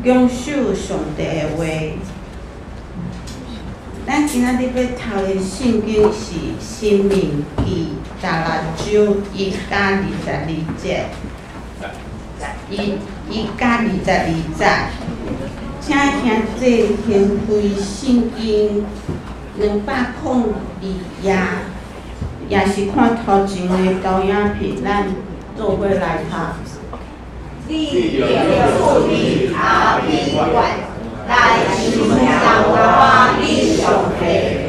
仰守上帝的话。咱今仔日要读的圣经是《申命记》16章1甲22节，1甲22节。请听这献开圣经202页，也是看头前的投影片，咱做伙来读。你要处理阿平管，来寻找我你上帝的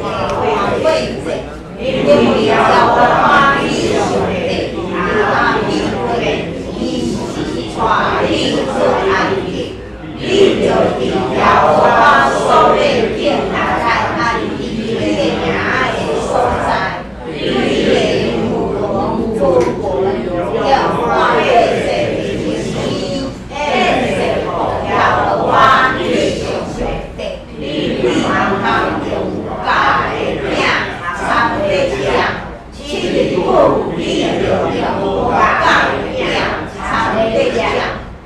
位置，你要我你上帝阿平管，因是带你出埃及，你就要我所有见来按你的名的所在，你的父国要我的。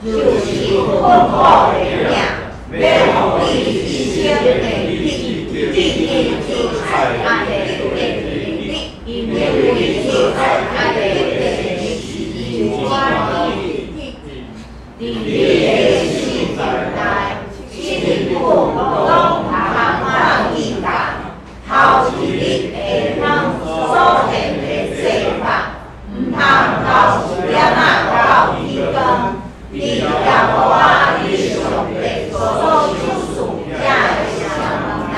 就是困苦的命，要你一生的你爱的你，因为你爱的是我你的心内，辛苦拢通应干，头一日会通所献的祭法，唔通到10点到天光。你要我你上帝所属这的上帝，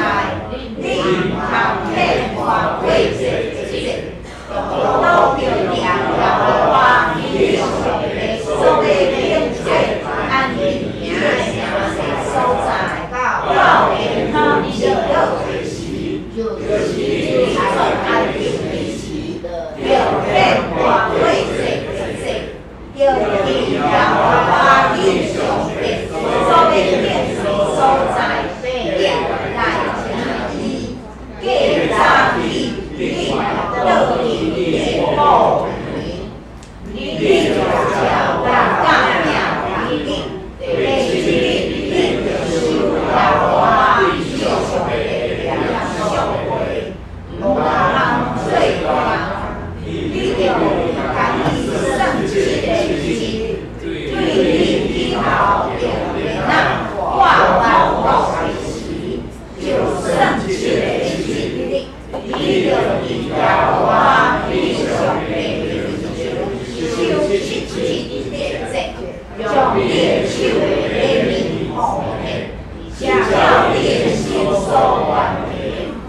你唔通骗我为这，都要我你上帝所领这按你名的所在，到天堂就是按你的时，要骗我为这。要你要我你上帝所领所在，来请伊过早起，你倒去你保你就叫我干命你，第7日你就收了我你上帝的上会，无通做官，你就赶紧圣旨的。后就那挂到到时，就圣旨的日，你就要我你上帝收7日的节，将你手的名奉献，叫你心所愿的，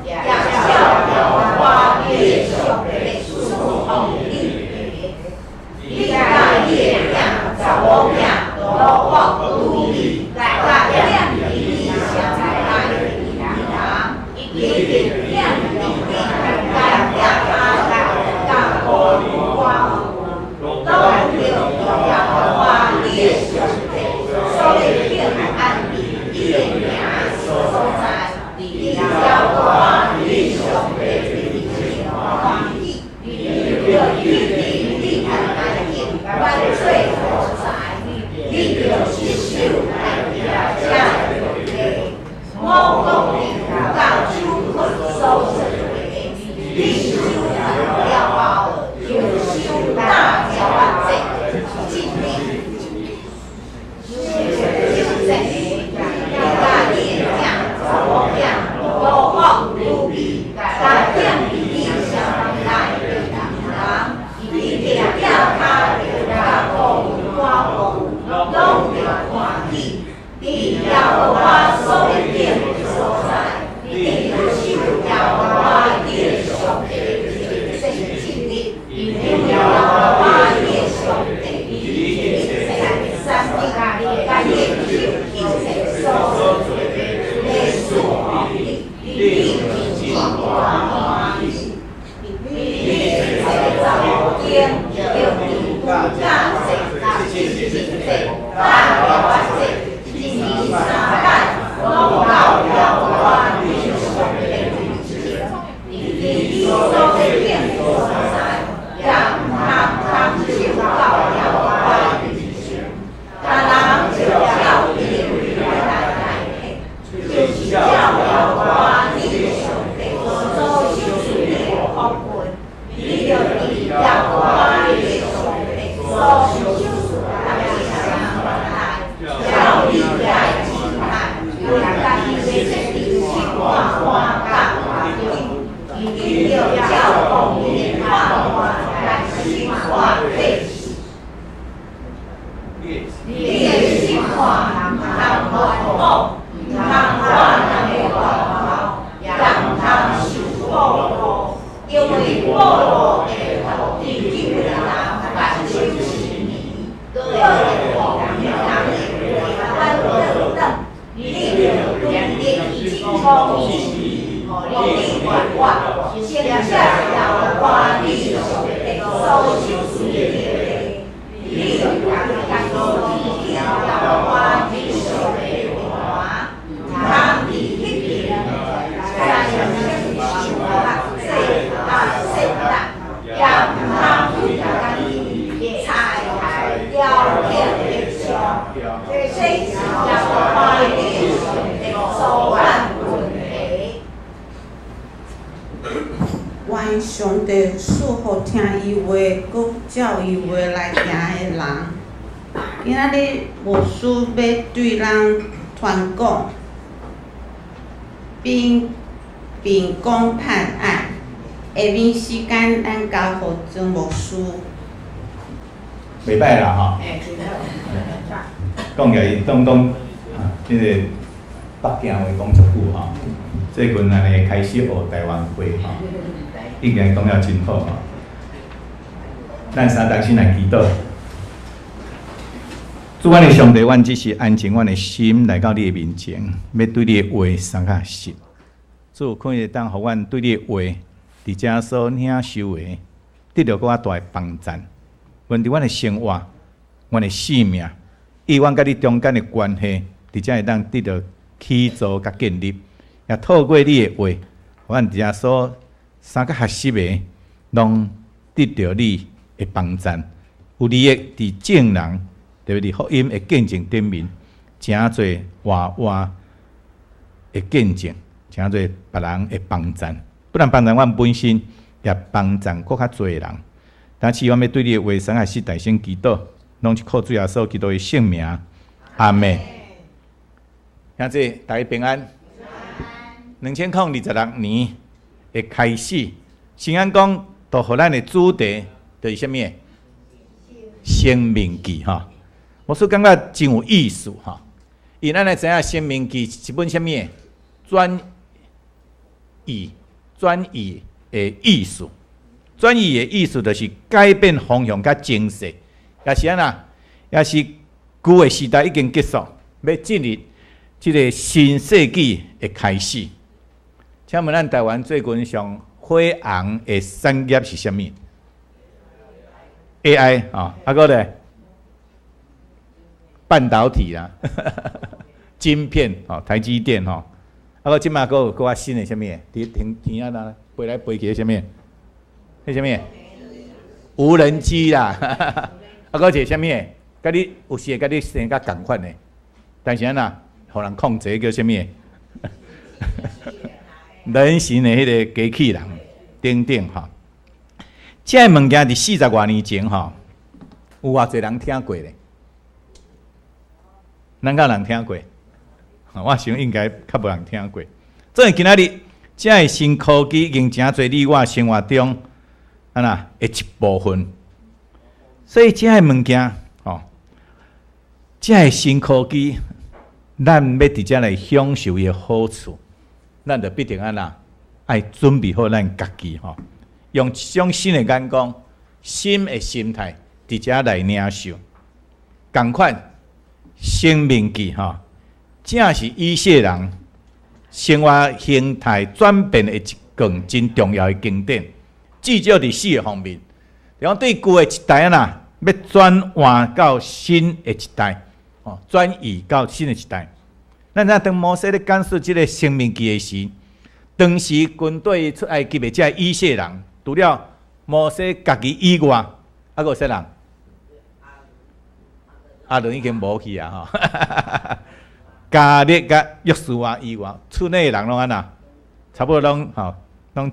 也叫我你上帝属奉你，你家你的命，找我命。我努力，大量你想来你人，一定量你大家干活光，都要我你上帝，所以按你的名所在，你要我你上帝的欢喜，你按最所在。你就是受爱的家人，我讲你到处所做的，你受了后就受大了这今日，大年讲我讲我往努力，大点你想来的人，一定要他的我。拢要欢喜，你要我所领所在，你就是要我的上帝的圣旨，你要我的上帝的3日感谢一切所做的所，你就是欢喜，你在造天有你感谢。大了这今年3代，拢到了我你上帝你所的变所在，让他受到了我的他人就要你公义，令我先下要我弟兄的手就是的，你看到你要我弟兄的话，他比一点，在人生生活最大最大，要他不要你才要变的少，这是要我弟兄的手腕问题。阮上帝赐互听伊话，佮照伊话来行的人，今仔日牧师要对人传讲，并公判案。下面时间咱交互曾牧师。袂歹啦吼，讲起来当即个北京话讲足久吼，最近安尼开始学台湾话吼，已经讲了真好吼。咱三当先来祈祷，主阮的上帝，阮只是安静阮的心来到你的面前，要对你的话相较实。主可以当互阮对你的话，伫遮所领受的，得到较大的帮助。阮伫阮的生活、阮的生命，以阮甲你中间的关系，伫遮会当得到起造甲建立，也透过你的话，阮伫遮所三个学习的，拢得到你的帮助。有利益伫正人，特别伫福音的见证顶面，诚侪活活的见证，诚侪别人的帮助。不但帮助阮本身，也帮助更较侪人。但是，我们要对你的话声还是大声祈祷，拢是靠主耶稣基督的圣名，阿门。现在大家平安。2026年的开始，圣安讲都互咱的主题就是啥物？生命记哈。我所感觉真有意思哈。因咱来知影生命记是一本啥物？转译的意思。转移的意思就是改变方向甲精势，也是安那，也是旧的时代已经结束，要进入这个新世纪的开始。请问咱台湾最近上火红的产业是啥物 ？AI 啊，个咧半导体啦，晶片哦，台积电吼，个即马有搁新的啥物？伫天啊啦，飞来飞去的啥物？迄啥物？无人机啦，个一个啥物？甲你有时会甲你生甲共款的，但是安那，互人控制叫啥物？人形的迄个机器人等等吼。这个物件伫40多年前吼，有偌侪人听过咧？咱敢有人听过？我想应该较无人听过。所以今仔日，这个新科技已经诚侪你我生活中。的一部分，所以这个物件，这个新科技，咱要伫遮来享受伊的好处，咱就必定爱准备好咱家己用一种新的眼光、新的心态伫遮来领受。同款生命记正是以色列人生活形态转变的一卷真重要的经典。至少伫4个方面，比方对旧的一代要转换到新的一代，转移到新的一代。咱当摩西咧讲述即个生命记的时，当时军队出埃及的这以色列人，除了摩西家己以外，还有啥人？阿伦已经无去啊！加列甲约书亚以外，厝内的人拢差不多拢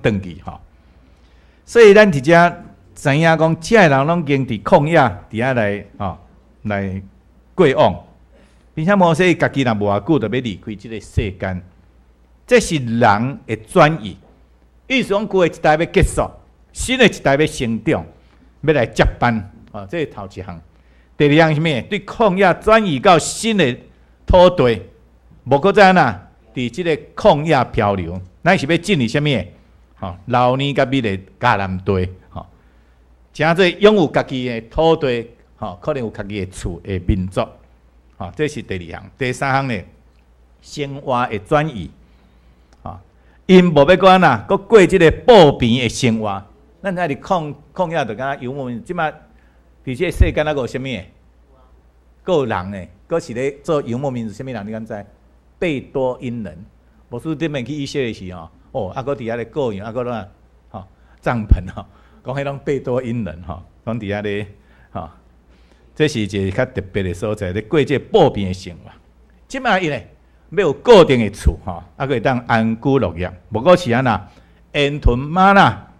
转去所以咱伫遮知影讲，遮个人拢经伫旷野伫遐来过往，并且摩西家己若无偌久，就要离开即个世间。这是人的转移，意思讲旧的一代要结束，新的一代要成长，要来接班。这是头一项。第二项是咩？对旷野转移到新的土地，无搁再伫即个旷野漂流，咱是要进入啥物？老年甲美丽迦南地，诚侪拥有家己的土地，可能有家己的厝的民族，这是第二项。第三项呢，生活的转移。因无要管啦，佮过即个步平的生活。咱遐伫抗压，就敢若游牧民族。即马伫即个世间，还有啥物诶？有人诶，佮是咧做游牧民族，啥物人你敢知？贝多因人。无输顶面去以色列时吼，啊，佮伫遐咧过样，啊，佮哪帐篷吼，讲迄种贝多因人吼，讲伫遐咧这是一个较特别的所在，咧过即个步平的生活。即马伊咧要有固定的厝啊，可以当安居乐业。无过是安那烟屯马啦，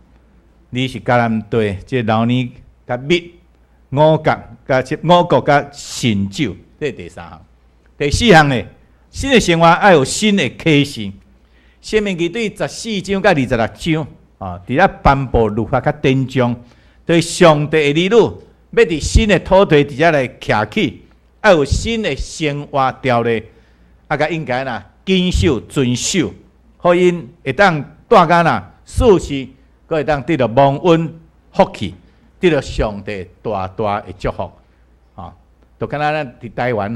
你是嘉南地，即老年甲蜜五角甲新酒，这是第三项。第四项咧，新的生活要有新的启示。申命记对14章甲26章伫咧颁布律法较典章，对上帝的儿女要伫新的土地底下来徛起，要有新的生活条例，甲应该坚守遵守，互因会当带甲事事，佫会当得到蒙恩福气，得到上帝大大的祝福。就敢若咱伫台湾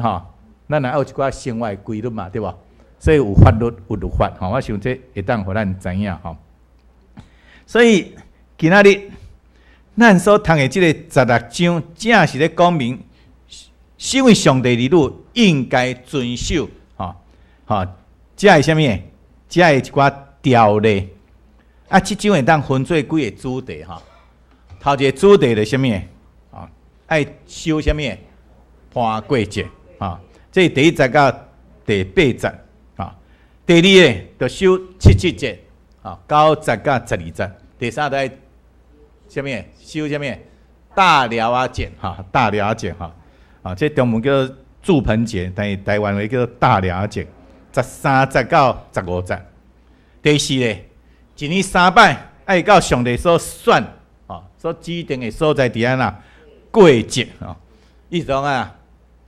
咱也有一寡生活的规律嘛，对无？所以有法律有律法，我想这会当互咱知影所以今仔日咱所读的即个16章，正是咧讲明，身为上帝儿女应该遵守这是啥物？这是一寡条例。即章会当分做几个主题头一个主题是啥物？爱守啥物？攀过节这是第1节到第8节第2个就守7节9节到12节。第3个爱啥物？守啥物？大寮仔节大寮仔节这中文叫做祝棚节，但是台湾话叫做大寮仔节。13节到15节。第4个，一年3摆，爱到上帝所选所指定的所在伫安过节意思讲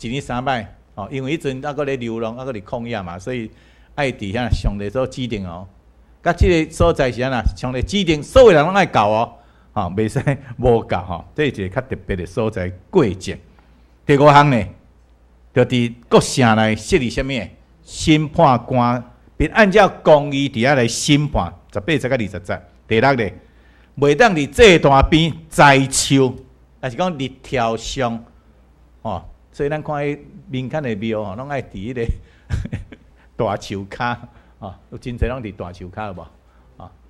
一年3摆因为迄阵还佫咧流浪，还佫咧抗压嘛，所以爱伫遐上帝所指定甲即个所在是上帝指定，所有人拢爱到袂使无到这是一个较特别的所在过节。第5项呢，就伫国城内设立啥物？审判官，并按照公义伫遐来审判。18节到20节。第6个，袂当伫祭坛边栽树，也是讲伫条上所以咱看迄民间的庙拢爱伫迄个大树骹有真侪拢伫大树骹有无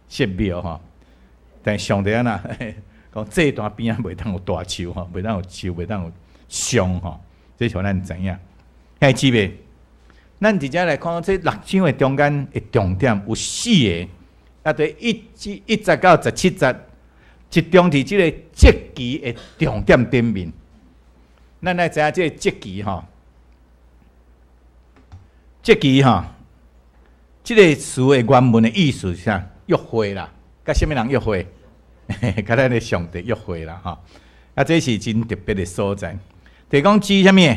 设庙但上帝讲祭坛边袂当有大树袂当有树，袂当有树这是互咱知影。兄姊妹，咱直接来看这6章的中间的重点有4个，对1节到17节，集中伫即个节期的重点顶面。咱来知影即个节期节期即个词的原文的意思是啥？约会啦，甲什么人约会？甲咱的上帝约会啦这是真特别的所在。就讲指啥物？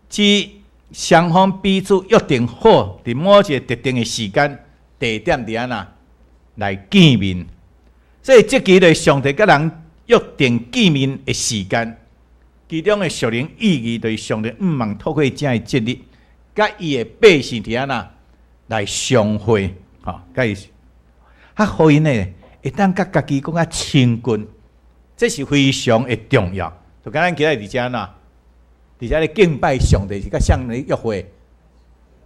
指双方彼此约定好，伫某一个特定的时间、地点伫安来见面。所以节期咧，上帝甲人约定见面的时间。其中的属灵意义，就是上帝毋望透过这个节日，甲伊的百姓伫安来相会，甲伊互因呢会当甲家己讲亲近，这是非常的重要。就敢咱今日伫遮伫遮咧敬拜上帝，是甲上帝约会。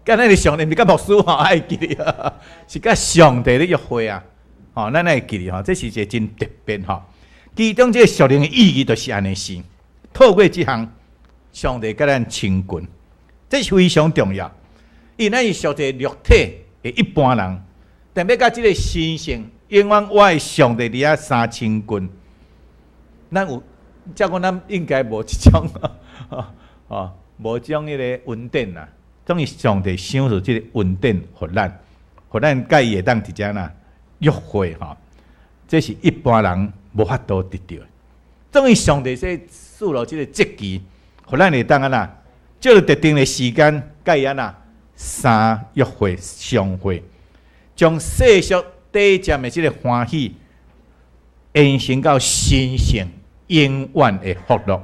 敢咱的上帝毋是甲牧师爱记哩是甲上帝咧约会咱爱记哩这是一个真特别其中这个属灵的意义，就是安尼是。透过这项，上帝甲咱亲近，这是非常重要。因为咱是属于肉体的一般人，但要甲这个神性，永远我的上帝伫遐相亲近。咱有，照讲咱应该无这种无这种迄个稳定啦。总是上帝想出这个稳定，互咱甲伊会当伫遮约会这是一般人无法度得到的。总是上帝说。做了这个节期，互咱会当照特定的时间，甲伊相约会相会，将世俗短暂的这个欢喜，延伸到神圣永远的福乐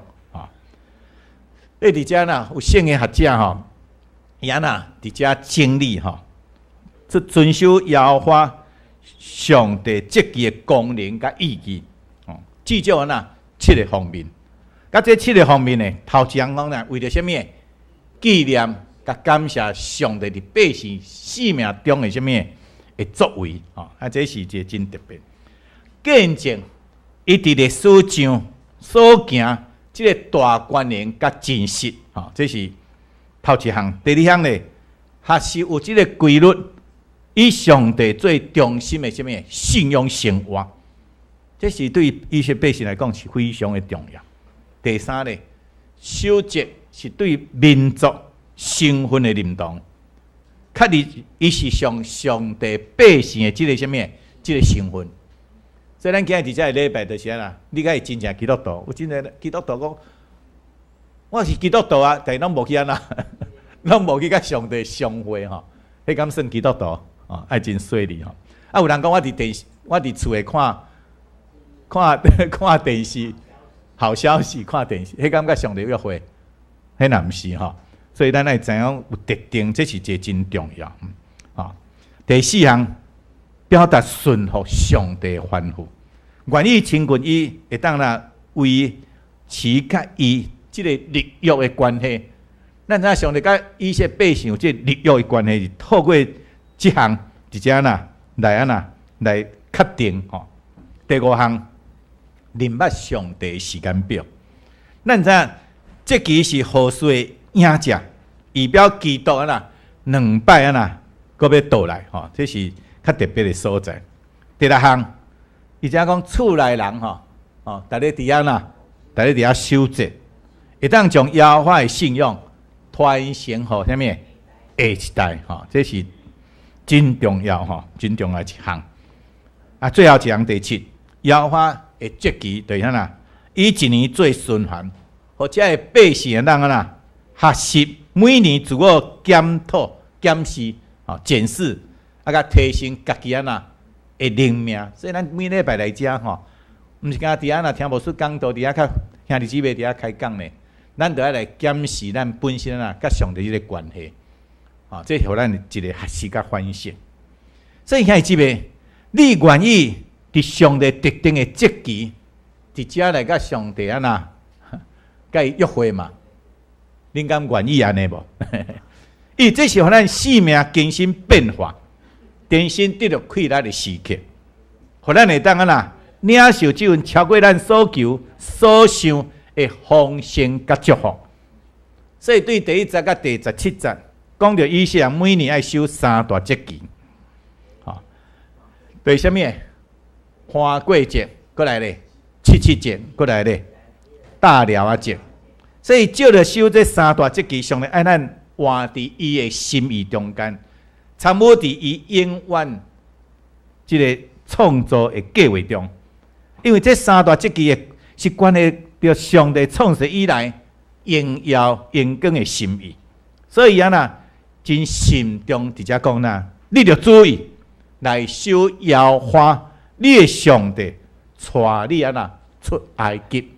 伫遮有圣的学者伊伫遮整理这遵守耶和华上帝节期的功能甲意义。至少7个方面。甲这7个方面呢，头一项讲为着什么？纪念甲感谢上帝伫百姓生命中的什么的作为。这是一个真特别。见证伊伫历史上所行即个大观念甲真实。这是头一项。第二项呢，学习有即个规律，以上帝最中心的什么信仰生活。这是对以色列百姓来讲是非常的重要。第三呢，守节是对民族身份的认同，确立伊是上帝百姓的即个什么即个身份。所以咱今日伫遮礼拜就是啦，你敢是真正基督徒？有真正基督徒讲，我是基督徒啊，但是拢无去那，拢无去甲上帝相会吼。迄敢算基督徒？爱真犀利吼！有人讲我伫厝诶看电视，好消息看电视，迄感觉上帝约会，迄若毋是吼。所以咱爱知影有特定，这是一个真重要。第四项，表达顺服上帝吩咐，愿意亲近伊，会当为持甲伊即个立约的关系。咱知上帝甲以色列百姓有即个立约的关系，是透过即项直接来确定吼。第五项，认捌上帝的时间表。咱知影这期是何岁影者，仪表基督2摆搁要倒来吼，这是较特别的所在。第六项，伊只讲厝内人逐日伫遐守节，会当将耶和华的信仰传承互啥物下一代这是真重要真重要一项。最后一项第7，耶和华的节期就是以一年做循环，或者的百姓人学习每年自我检讨、检视、检视，甲提升家己的灵命。所以咱每礼拜来遮毋是干伫遐听无出讲道，伫遐较兄弟姊妹伫遐开讲呢，咱就要来检视咱本身甲上帝即个关系。这互咱一个学习甲反省。所以兄弟姊妹，你愿意伫上帝特定的节期，伫遮来甲上帝甲伊约会嘛？恁敢愿意安尼无？伊这是互咱生命更新变化、重新得到快乐的时刻，互咱会当领受这份超过咱所求所想的丰盛甲祝福。所以对第1节甲第17节讲到以色列每年爱守3大节期，对什么？花过节，过来咧，77节，过来咧，大寮节。所以照着守这3大节期，上帝爱咱活伫伊的心意中间，参与伫伊永远即个创造的计划中。因为这3大节期是关系到上帝创世以来荣耀永光的心意，所以真慎重直接讲你着注意来守耶和华你的上帝带你出埃及。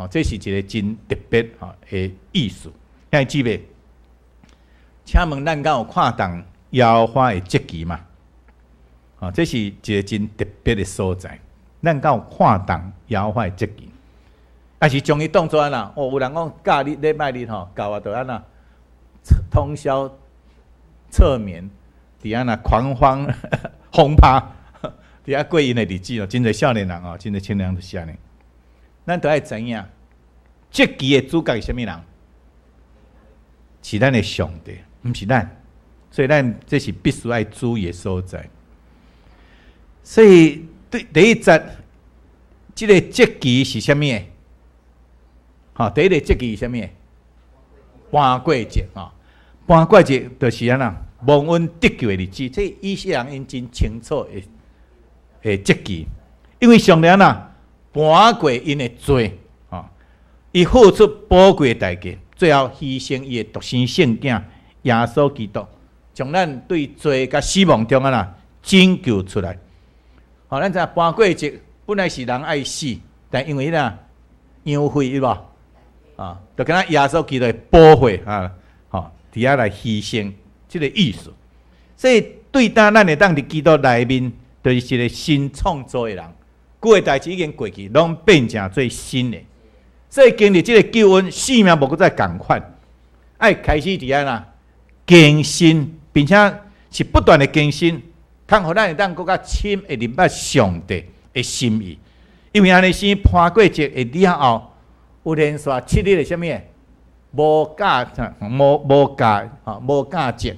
这是一个真特别的意思。兄弟姊妹，请问咱敢有看重耶和华的节期嘛？这是一个真特别的所在。咱敢有看重耶和华的节期，还是将伊当作有人讲假日、礼拜日教就通宵侧眠，伫遐狂欢轰趴，伫遐过因的日子真侪少年人真侪青年人少年。咱都爱知影，节期的主角是啥物人？是咱的上帝，毋是咱。所以咱这是必须爱注意的所在。所以对第1节，这个节期是啥物？第1个节期是啥物？搬过节搬过节就是蒙恩得救的日子。这以色列人因真清楚的节期，因为上帝搬过因的罪，伊付出宝贵的代价，最后牺牲伊的独生圣子耶稣基督，将咱对罪甲死亡中拯救出来。咱知搬过节本来是人爱死，但因为养费对无？就敢耶稣基督的宝血伫遐来牺牲，这个意思。所以对咱会当伫基督内面就是一个新创造的人，旧的代志已经过去，拢变成做新的。所以经历这个救恩，生命无搁再共款，爱开始伫安啦更新，并且是不断的更新，通互咱会当搁较深会明白上帝的心意。因为安尼先攀过节会了后，有连续7日的什么？无假节、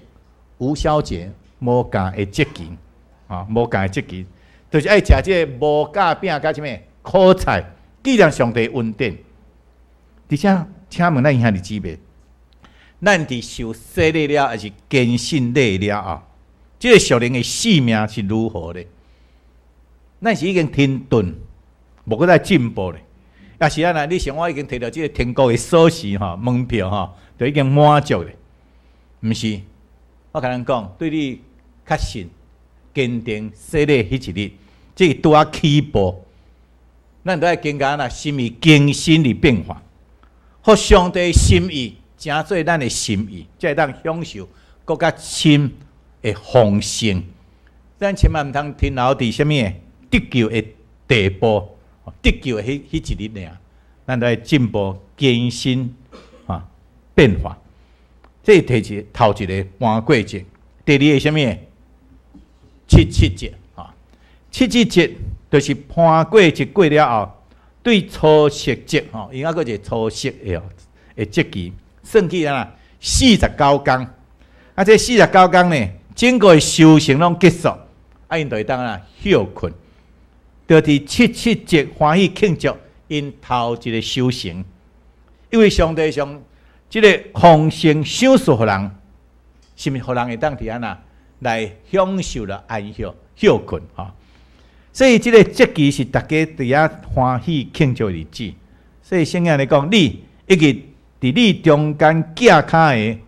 无宵节、无假的节期，无假的节期，就是爱食这个无假饼甲什么苦菜，纪念上帝恩典。而且，请问咱兄弟姊妹，咱伫受洗礼了，还是坚信礼了后，这个属灵的生命是如何的？咱是已经停顿，无搁再进步咧。也是啊，你想我已经摕到这个天国的锁匙门票就已经满足咧。毋是，我甲咱讲，对你确信、坚定洗礼迄一日，这拄啊起步，咱都要经过心意更新的变化，互上帝的心意成做咱的心意，才会当享受更较深的丰盛。咱千万毋通停留伫什么得救的地步。得救的迄一日尔，咱都要进步、更新变化。这是头一个搬过节，第二个什么？77节77节就是搬过节过了后，对初夕节应该个一个初夕的节期，算起来49天。这49天呢，整个修行拢结束，因就会当休困。就伫77节欢喜庆祝因头一个修行，因为上帝上即个丰盛赏赐互人，是毋是互人会当伫安来享受了安息休困所以即个节期是大家伫遐欢喜庆祝的日子。所以圣经来讲，你一个伫你中间寄卡的，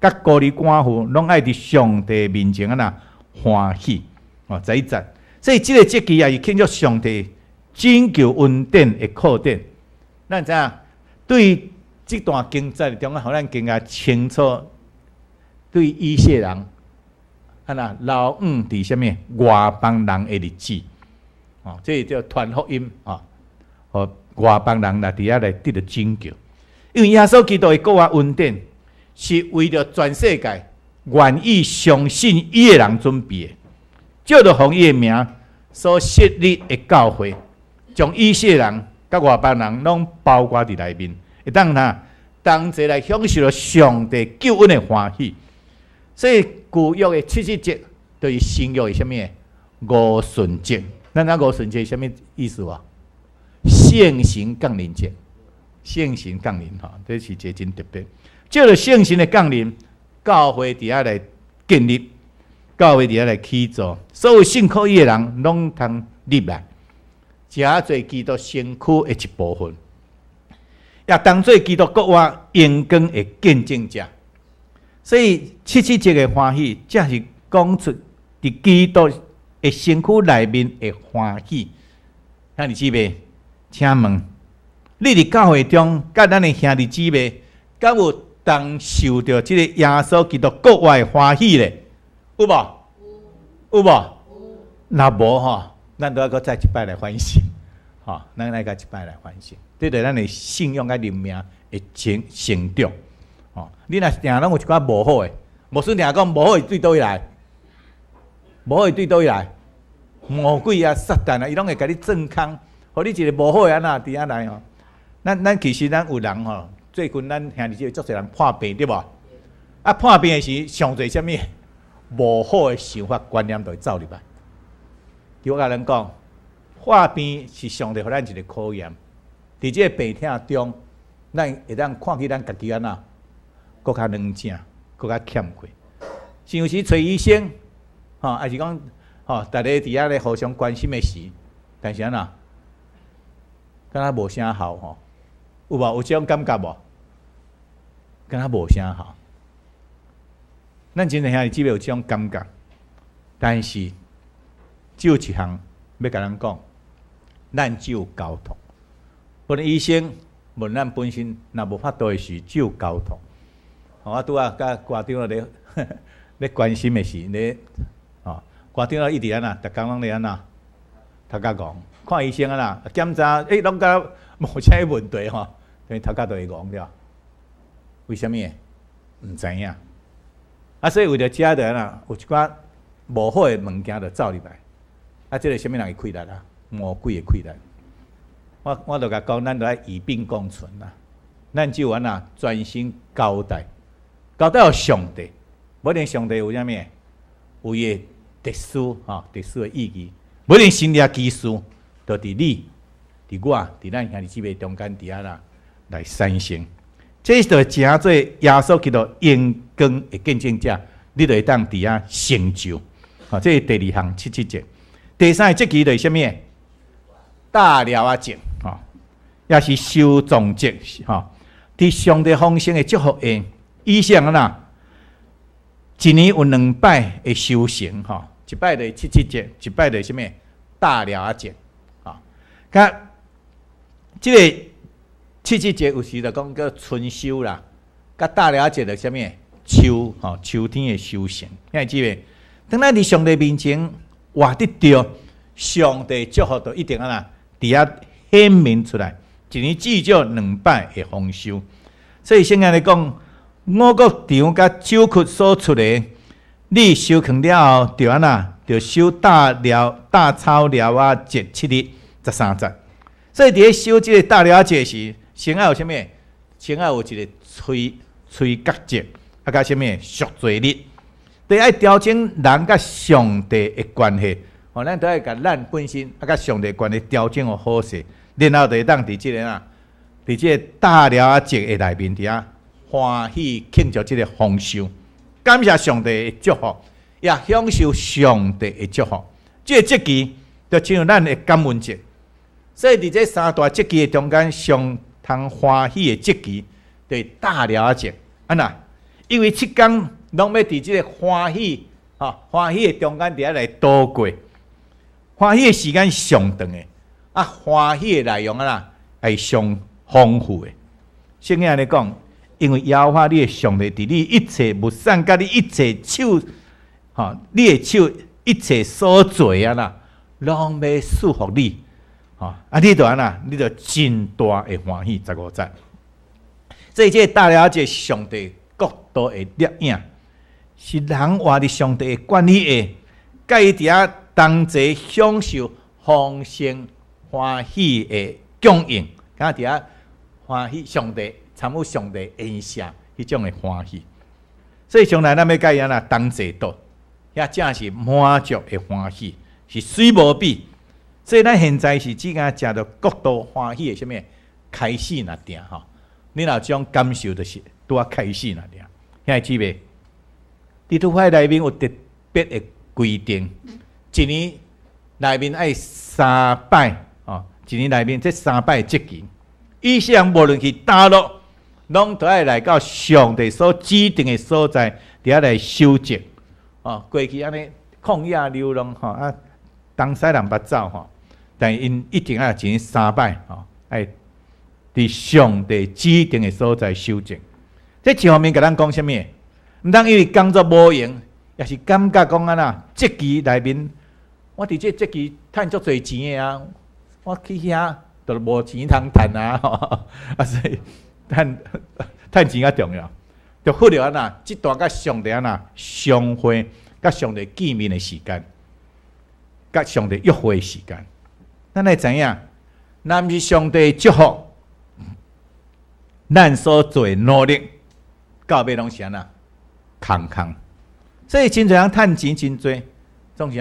甲孤儿寡妇，拢爱伫上帝面前欢喜在一赞。所以，这个节期也是庆祝上帝拯救恩典的靠典。咱知影对这段经节中，互咱更加清楚，对以色列人老伫什么外邦人的日子这叫传福音和外邦人伫遐来得到拯救。因为耶稣基督的国恩典是为了全世界愿意相信伊的人准备的。照着奉伊的名所设立的教会，将以色列人甲外邦人拢包括伫内面，会当同齐来享受了上帝救恩的欢喜。所以旧约的77节，就是新约的什么五旬节。咱五旬节什么意思圣神降临节，圣神降临这是一个真特别。照着圣神的降临，教会伫遐来建立。教会伫遐来起造，所有信靠伊的人拢通入来，诚做基督身躯的一部分，也当做基督国话荣光的见证者。所以77节的欢喜，才是讲出伫基督的身躯内面的欢喜。兄弟姊妹，请问你伫教会中，甲咱的兄弟姊妹，敢有当受到这个耶稣基督国话的欢喜咧？有无？有无？若无咱都要搁再一摆来反省，咱来个一摆来反省，对着咱的信仰甲灵命会成长。你若定拢有一寡无好诶，无顺定讲无好，对倒位来？无好对倒位来？魔鬼撒旦伊拢会甲你正空，互你一个无好诶伫遐来咱其实咱有人最近咱兄弟姐妹足侪人破病对无？破病诶时上侪啥物？无好的想法观念就会走入来。我甲咱讲，化病是上帝互咱一个考验。伫这个病痛中，咱会当看起咱家己搁较软正，搁较欠缺。有时找医生，还是讲大家伫遐咧互相关心的时，但是敢若无啥效有无？有这种感觉无？敢若无啥效。咱真正兄弟姊妹有这种感觉，但是只有一项要甲咱讲，咱只有交通。不然医生问咱本身若无法度的时，只有交通。我拄甲家长咧关心的是咧官长一直安那，逐工拢咧安那，头壳戆，看医生啊啦，检查拢甲无啥问题吼，等于头壳都会戆了。为什么？毋知影。啊，所以为着遮的啦，有一寡无好的物件就走入来。啊，这个什么人会开力啊？魔鬼会开力。我就甲讲，咱就爱与病共存啦。咱就安那专心交代互上帝，无一定上帝有啥物，有伊的特殊特殊的意义。无一定新约基督，就伫你、伫我、伫咱兄弟姊妹中间伫遐啦来产生。这就诚做耶稣基督荣光的见证者，你就会当伫遐成就。这是第二项7节。第三个节期就是什么？大了啊节，也是修众节，伫上帝丰盛的祝福下，以上啦，一年有2摆的修行，一摆就是7节，一摆就是什么？大了啊节，甲这个7节有时就讲叫春修啦，甲大了啊节就什么？秋天的修行，听记未？当咱伫上帝面前活得着上帝祝福，就一定啊伫遐显明出来。一年至少2摆的丰收。所以圣经来讲，五穀场甲酒曲所出的，你收藏了后，就安那，就收大草料啊节7日13节。所以伫咧收即个大料节时，先要有啥物？先要有一个吹角节，甲啥物？赎罪日。得爱调整人甲上帝的关系，咱都爱甲咱本身甲上帝关系调整互好势，然后就会当伫即个伫即个大了节的内面，伫遐欢喜庆祝即个丰收，感谢上帝的祝福，也享受上帝的祝福。即个节期就进入咱的感恩节，所以伫这3大节期的中间，上通欢喜的节期就是大了节，安那，因为7天。拢要伫即个欢喜欢喜的中间，伫遐来度过。欢喜的时间上长的，欢喜的内容啦，系上丰富的。圣经来讲，因为耶和华你的上帝伫你一切物产，甲你一切手，你的手一切所做啦，拢要祝福你。你就安那，你就真大的欢喜。15节，所以这大了解上帝国度的摄影。是人活伫上帝的管理下，甲伊伫遐同齐享受丰盛欢喜的供应，甲伫遐欢喜上帝参与上帝恩赦迄种的欢喜。所以将来咱要甲伊安那同齐到，遐正是满足的欢喜，是水无比。所以咱现在是只敢食到国度欢喜的什么开始那定你若种感受就是拄啊开始那定，遐姊妹。伫土法内面有特别的规定，一年内面爱3摆一年内面这3摆节期，以上无论去大陆，拢都爱来到上帝所指定的所在，伫遐来修节过去安尼旷野流浪东西人捌走但因一定要一年3摆爱伫上帝指定的所在修节。这一方面甲咱讲啥物？毋通因为工作无用，也是感觉讲节期内面，我伫这节期趁足侪钱的啊！我去遐都无钱通趁啊！所以趁钱较重要，就忽略这段甲上帝相会、甲上帝见面的时间，甲上帝约会的时间。咱来知影，咱毋是上帝祝福，咱所做的努力，到尾拢是空，所以真侪人趁钱真多，总是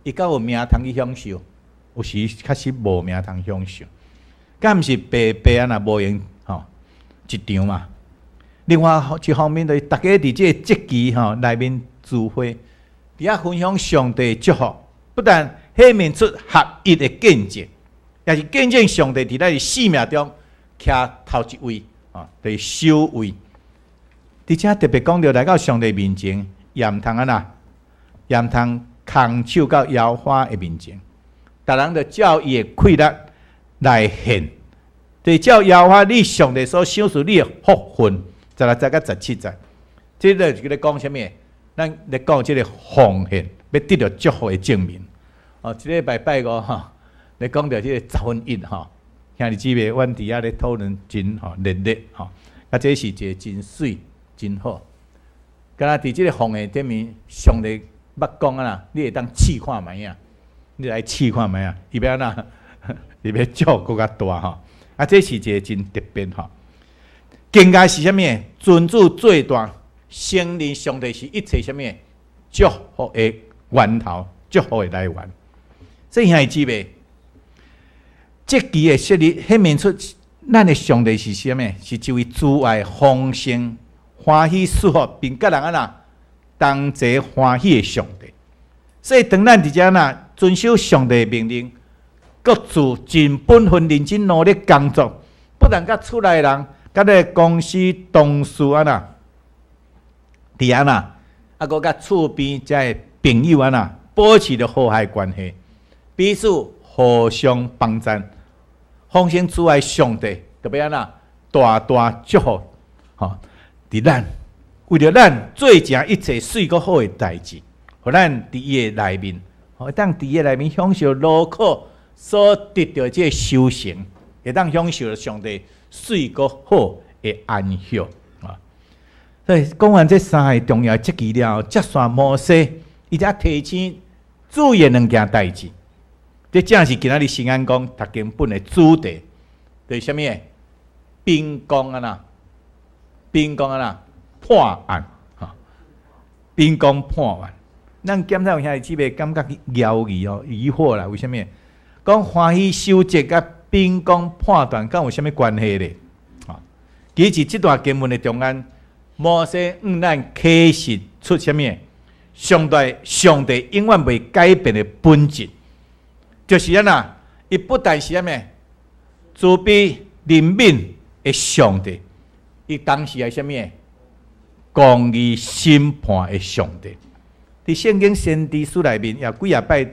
伊敢有名通去享受，有时确实无名通享受，敢毋是白白无用一场嘛。另外一方面，就是大家伫这个节期内面聚会，伫遐分享上帝的祝福，不但显明出合一的见证，也是见证上帝伫咱的生命中徛头一位就是首位。而且特别讲到来到上帝面前，也毋通也毋通空手到耶和华的面前，逐人就照伊的气力来献，就照耶和华你上帝所赏赐你的福分。16节到17节，这个是咧讲什么？咱咧讲这个奉献，要得到祝福的证明。这礼拜拜五咧讲到这个十分一兄弟姊妹，阮伫遐咧讨论真热烈这是一个真水真好。敢若伫即个风的顶面，上帝捌讲你会当试看觅你来试看觅伊要安伊要做更较大这是一个真特别更加是啥物？尊主最大，承认上帝是一切啥物？祝福的源头，祝福的来源。所以兄弟姊妹，这期的设立显明出，咱的上帝是啥物？是一位慈爱、丰盛、欢喜赐福，并甲人同齐欢喜的上帝。所以当咱伫遮遵守上帝的命令，各自尽本分、认真努力工作，不但甲厝内人、甲咧公司同事伫搁甲厝边遮的朋友保持着和谐关系，彼此互相帮赞，丰盛慈爱上帝，特别大大祝福伫咱为着咱做成一切水果好的代志，互咱伫伊的内面，会当伫伊的内面享受劳苦所得到这修行，会当享受上帝水果好的安息所以讲完这三个重要节期了，接续摩西，伊才提醒注意两件代志。这正是今仔日新安讲读经本的主题，就是啥物？兵工破案兵工破案。咱检讨兄弟姊妹感觉犹豫疑惑啦，为什么？讲欢喜修节甲兵工破断，敢有啥物关系咧？其实这段经文的中间，摩西向咱启示出啥物？上帝永远袂改变的本质，就是伊不但是啥物？慈悲怜悯的上帝，伊当时系啥物？公义审判的上帝。伫圣经先知书内面，也几啊摆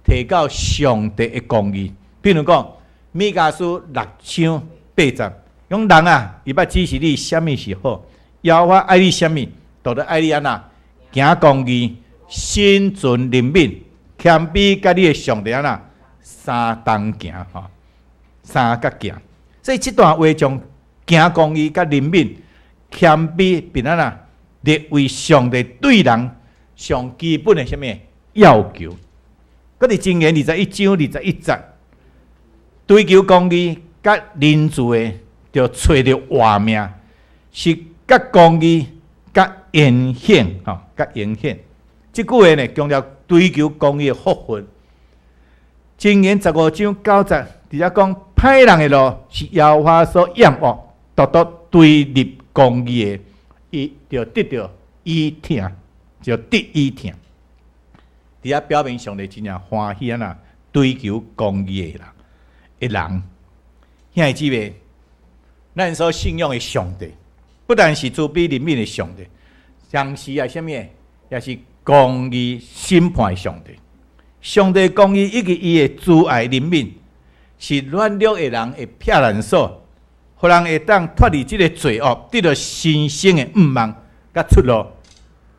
提到上帝的公义。比如讲，米迦书6章8节，讲人伊捌指示你啥物是好，耶和华爱你啥物，就得爱你行公义、心存怜悯、谦卑，甲你的上帝三同行三角行。所以这段话将行公义、甲怜悯、谦卑，并列为上帝对人上基本的啥物要求。搁伫箴言21章21节，追求公义甲仁慈的，就找到活命，是甲公义甲言行甲言行。这句话强调追求公义的福分。箴言15章9节，伫遮讲歹人的路是耶和华所厌恶，独独对立公义的，伊就得到伊听，就得伊听。伫遐表明上帝真正欢喜追求公义的人。兄弟姊妹，咱所信仰的上帝，不但是慈悲怜悯的上帝，同时啥物？也是公义审判的上帝。上帝公义以及伊的慈爱怜悯，是软弱的人的避难所，互人会当脱离这个罪恶，得到新生的盼望甲出路。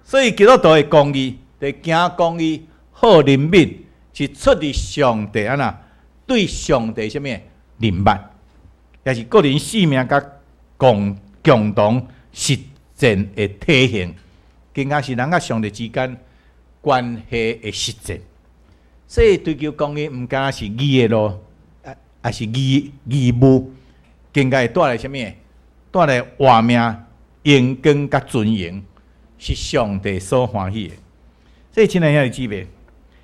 所以基督徒的公义，就行公义、好怜悯，是出自上帝对上帝什么怜悯，也是个人生命甲共同实践的体现，更加是人甲上帝之间关系的实践。所以追求公义，毋仅是义的路，也是义务，更加会带来什么？带来活命、荣光甲尊严，是上帝所欢喜的。所以亲爱兄弟姊妹，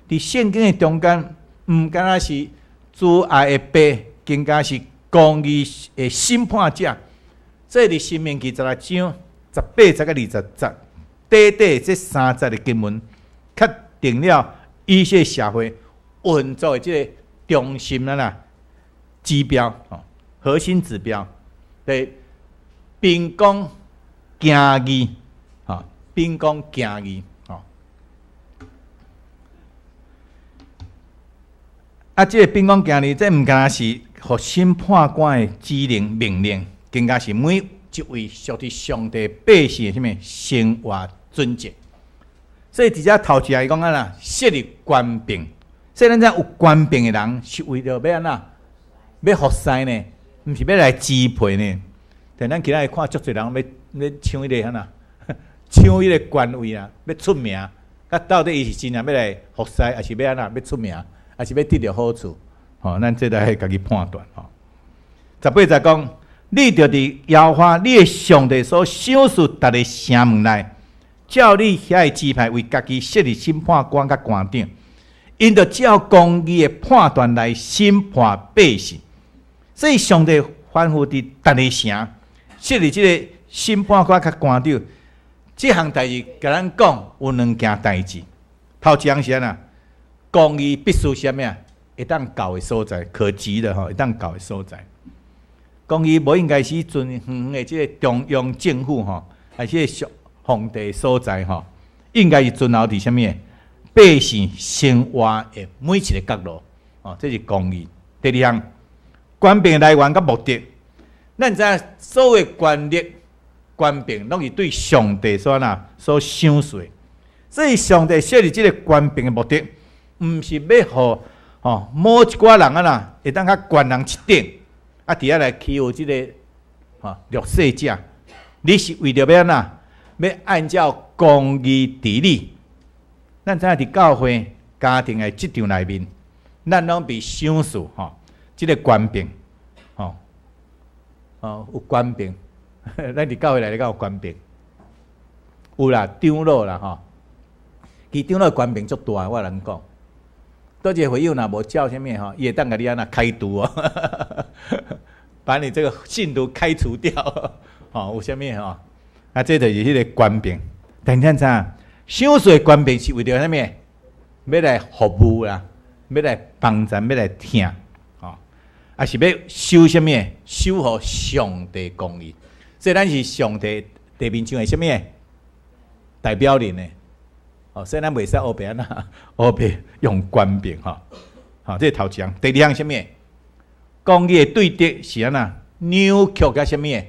伫圣经的中间，毋仅是慈爱的爸，更加是公义的审判者。这伫申命记16章18节到20节，短这3节的经文，确定了以色列社会运作的这个中心指标核心指标，对秉公行义秉公行义这个秉公行义，这毋仅是互审判官的指令命令，更加是每一位属于上帝百姓的什么生活准则。所以伫遮头一下伊讲安那设立官兵，所以咱遮有官兵的人是为着要安那要服侍呢，毋是要来支配呢。但咱今仔日看足侪人要抢迄个安那，抢迄个官位啊，要出名。啊，到底伊是真正要来服侍，还是要安那要出名，还是要得到好处？吼、咱这来家己判断吼。18节讲，你着伫耶和华你的上帝所赏赐逐个城门内，照你遐个支派为家己设立审判官甲官长，因着照公义的判断来审判百姓。所以上帝吩咐伫逐个城设立即个审判官甲官长。这项代志，甲咱讲有两件代志。头一项是安那，公义必须啥物啊？会当到的所在，可及的吼，会当到的所在。公义无应该是尊远的即个中央政府吼，还是皇帝所在吼，应该是尊后伫啥物？百姓生活的每一个角落，哦，这是公义。第二项，官兵来源甲目的，咱知影所有权力。官兵拢是对上帝所赏赐，所以上帝设立即个官兵的目的，毋是要互某一寡人会当较权人一等，伫遐来欺负即个弱势者。你是为着要要按照公义治理。咱知影伫教会家庭的职场内面，咱拢被赏赐即个官兵，有官兵。咱伫教会内底敢有官兵？有啦，长老啦吼。其长老官兵足大，我能讲。倒一个会友若无照啥物吼，伊会当甲你安那开除哦，把你这个信徒开除掉。有啥物吼？啊，这就是迄个官兵。但咱知影，赏赐的官兵是为着啥物？要来服务啦，要来帮咱，要来听，还是要守啥物？守护上帝公义。所以咱是上帝地面上的啥物代表人呢？所以咱袂使黑白黑白用官兵这是头一项。第二项啥物？公义的对敌是安那扭曲甲啥物？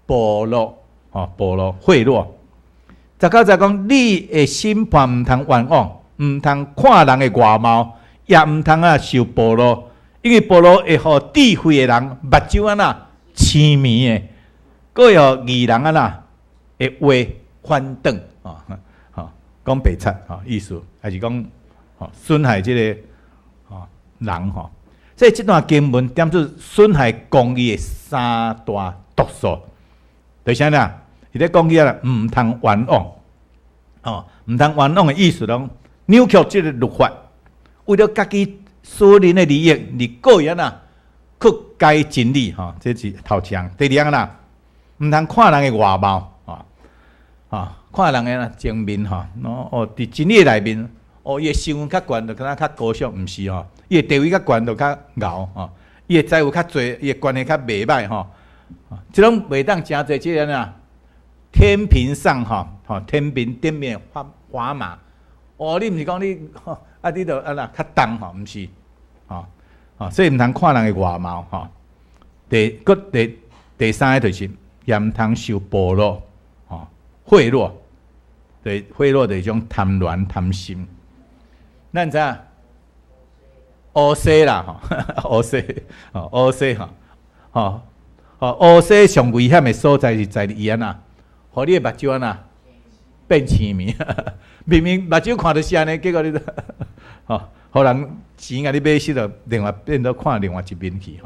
部落部落贿赂。19节讲，你的审判毋通冤枉，毋通看人的外貌，也毋通受部落，因为部落会互智慧的人目睭安那痴迷的。各有义人的话反转讲白贼意思，还是讲损害这个人所以这段经文点出损害公义的三大毒素，就是啥呢？伊咧讲起唔通冤枉，唔通冤枉的意思拢扭曲这个律法，为了家己私人的利益，你个人去改真理这是头一项。第二项毋通看人的外貌，看人的正面伫真理内面，伊的身份较悬，就敢若较高尚，毋是伊的地位较悬，就较敖，伊的财富较侪，伊的关系较袂歹即种袂当诚侪即个天平上天平顶面砝码，你毋是讲你你著安那较重毋是所以毋通看人的外貌第三个就是。也毋通受部落贿赂，对贿赂的一种贪婪贪心。咱知影乌西啦乌西乌西乌西上危险的所在是在伊安那，互你的目睭安那变痴迷，明明目睭看到是安尼，结果你互人钱你买失了，另外变到看另外一面去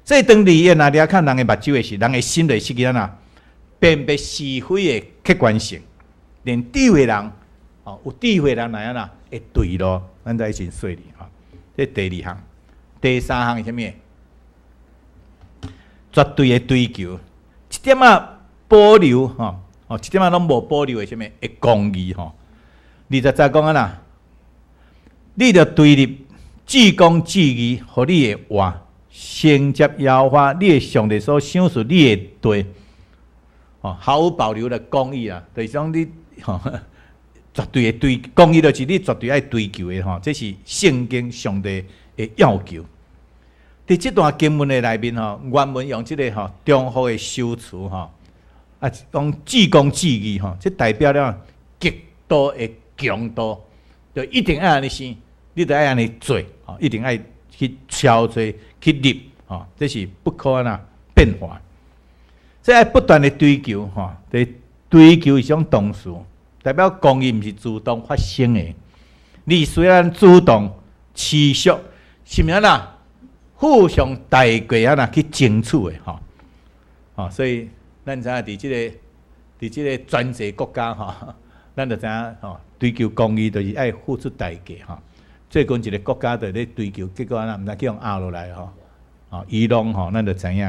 所以当利益拿了看人的目睭的时，人的心就失去辨别是非的客观性。连智慧人，有智慧人来会对咯，咱才真顺利这第二项，第三项是啥物？绝对的追求，一点保留一点拢无保留的啥物？会公义20节讲你着对立至公至义，互你的话。承接耶和华你的上帝所赏赐你的地，毫无保留的公义就是讲你绝对的追公义，就是你绝对爱追求的这是圣经上帝的要求。伫这段经文的内面原文用这个中华的修辞讲至公至义这代表了极度的强度，就一定要安尼生，你得要安尼做，一定要去操作去立，这是不可能变化。这要不断的追求，追求一种同事，代表公益不是自动发生的。你虽然主动持续，是毋是啦？互相大家去争取的，所以咱知影伫即个专制国家咱就知影追求公益就是爱付出代价最近一个国家在咧追求，结果毋知叫人压落来伊朗咱就知影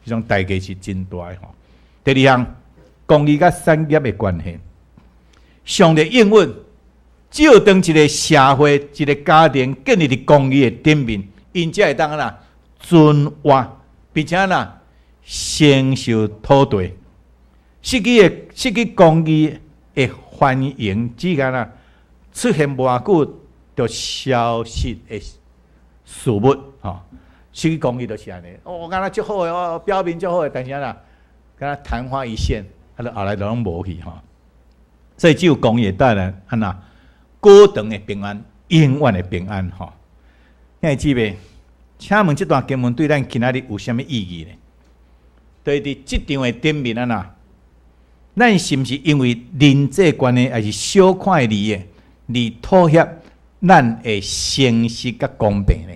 迄种代价是真大的第二项，公益甲产业的关系，上帝应允，照当一个社会、一个家庭建立伫公益的顶面，因才会当存活，并且承受土地。失去公益的繁荣，只间出现无久就消失的事物失去公益就是安尼。敢若足好的表面足好的，但是敢若昙花一现，后来就拢无去所以只有公益会带来高长的平安，永远的平安兄弟姊妹，请问这段经文对咱今仔日有啥物意义呢？对伫即场的顶面咱是毋是因为人际关系，还是小看利益，而妥协咱的诚实甲公平呢？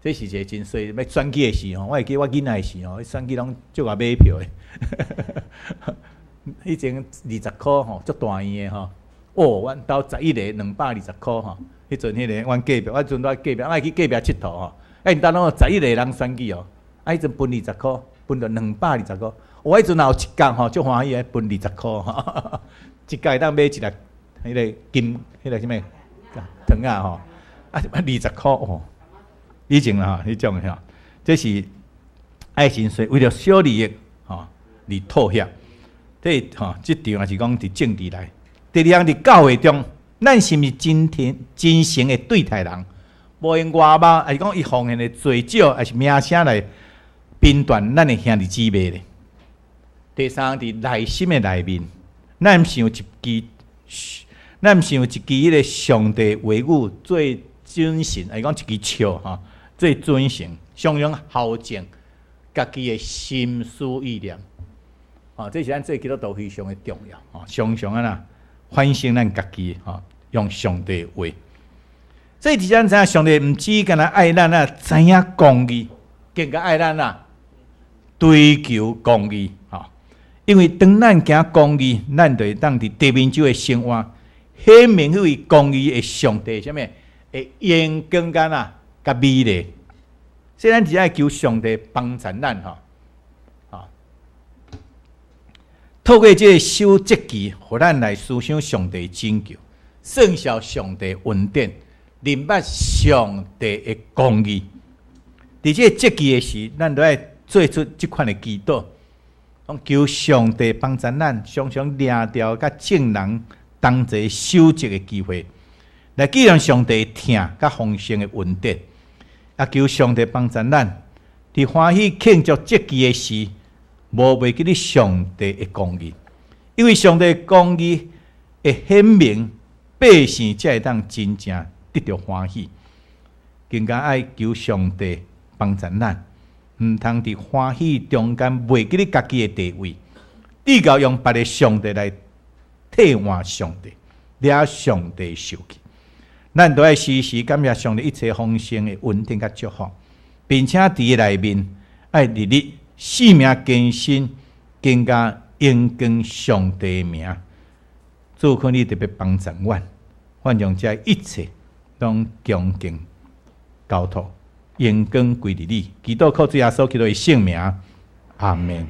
这是一个真衰。要选举的时我会记我囡仔的时选举拢足爱买票的。以前20块足大圆的阮兜11个220块迄阵迄个阮隔壁，我阵在隔壁，我去隔壁佚佗因兜拢11个人选举迄阵分20块，分到220块。我迄阵有一工足欢喜的分20块一届会当买一粒迄个金，迄个什么糖20块以前迄种这是爱心税，为了小利益而妥协。这场也是讲伫政治内。第二项伫教会中，咱是毋是真诚的对待人？无用外貌，还是讲伊奉献的罪少，还是名声来评断咱的兄弟姊妹咧？第三，伫内心的内面，咱毋是有一支迄个上帝话语最准神，还是讲一支笑最准神，常常校正家己的心思意念。这是咱做基督徒非常的重要常常反省咱家己用上帝的话。所以咱知影上帝毋止干爱咱知影公义，更加爱咱追求公义因为当咱行公义，咱就会当伫地面上的生活，显明迄位公义的上帝什么会阳光甲美丽。所以咱只爱求上帝帮助咱透过这个守节期，互咱来思想上帝拯救，圣效上帝恩典，明白上帝的公义。伫这节期的时，咱都爱做出这款的祈祷，求上帝帮助咱，常常掠掉甲正人同齐守节的机会，来纪念上帝听甲丰盛的恩典。求上帝帮助咱，伫欢喜庆祝节期的时，无忘记你上帝的公义，因为上帝的公义会显明，百姓才会当真正得到欢喜。更加爱求上帝帮助咱，毋通伫欢喜中间忘记你家己的地位，只够用别个上帝来替换上帝，掠上帝受气。咱都要时时感谢上帝一切丰盛的恩典甲祝福，并且伫内面爱日日生命更新，更加荣光上帝的名。主看你特别帮助阮将这一切拢恭敬交托，荣光归于你。祈祷靠主耶稣基督的圣名，阿门。